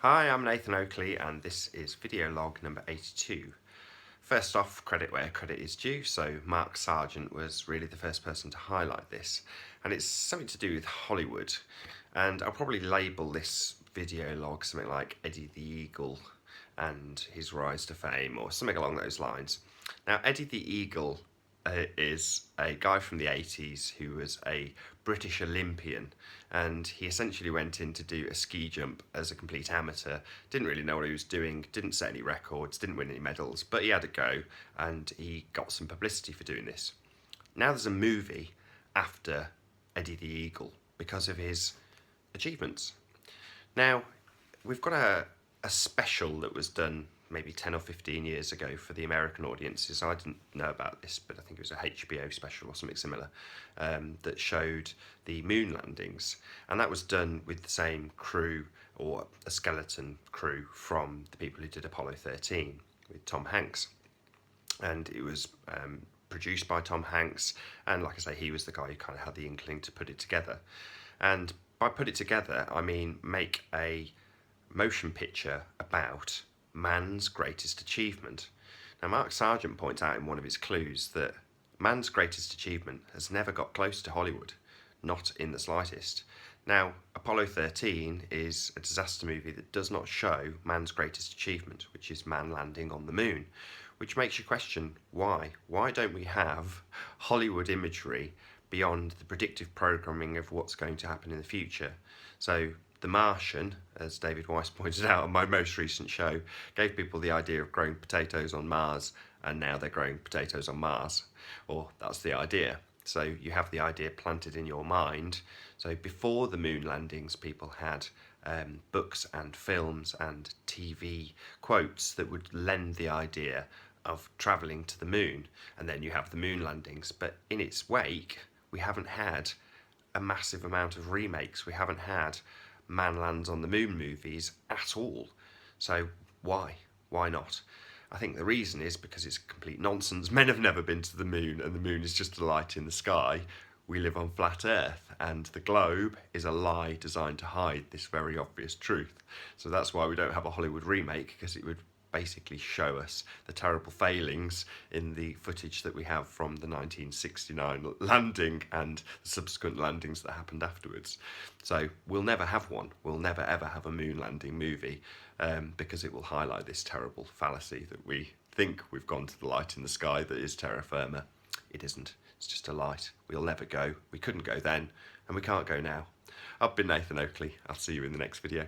Hi, I'm Nathan Oakley and this is video log number 82. First off, credit where credit is due, so Mark Sargent was really the first person to highlight this, and it's something to do with Hollywood, and I'll probably label this video log something like Eddie the Eagle and his rise to fame or something along those lines. Now, Eddie the Eagle is a guy from the 80s who was a British Olympian, and he essentially went in to do a ski jump as a complete amateur. Didn't really know what he was doing, didn't set any records, didn't win any medals, but he had a go and he got some publicity for doing this. Now there's a movie after Eddie the Eagle because of his achievements. Now, we've got a special that was done maybe 10 or 15 years ago for the American audiences. I didn't know about this, but I think it was a HBO special or something similar that showed the moon landings. And that was done with the same crew, or a skeleton crew, from the people who did Apollo 13 with Tom Hanks. And it was produced by Tom Hanks, and like I say, he was the guy who kind of had the inkling to put it together. And by put it together, I mean make a motion picture about man's greatest achievement. Now, Mark Sargent points out in one of his clues that man's greatest achievement has never got close to Hollywood, not in the slightest. Now, Apollo 13 is a disaster movie that does not show man's greatest achievement, which is man landing on the moon, which makes you question why. Why don't we have Hollywood imagery beyond the predictive programming of what's going to happen in the future? So The Martian, as David Weiss pointed out on my most recent show, gave people the idea of growing potatoes on Mars, and now they're growing potatoes on Mars. Or that's the idea. So you have the idea planted in your mind. So before the moon landings, people had books and films and TV quotes that would lend the idea of travelling to the moon, and then you have the moon landings. But in its wake, we haven't had a massive amount of remakes. We haven't had man lands on the moon movies at all. So why? Why not? I think the reason is because it's complete nonsense. Men have never been to the moon, and the moon is just a light in the sky. We live on flat Earth, and the globe is a lie designed to hide this very obvious truth. So that's why we don't have a Hollywood remake, because it would basically show us the terrible failings in the footage that we have from the 1969 landing and the subsequent landings that happened afterwards. So we'll never have one. We'll never ever have a moon landing movie because it will highlight this terrible fallacy that we think we've gone to the light in the sky that is terra firma. It isn't. It's just a light. We'll never go. We couldn't go then, and we can't go now. I've been Nathan Oakley. I'll see you in the next video.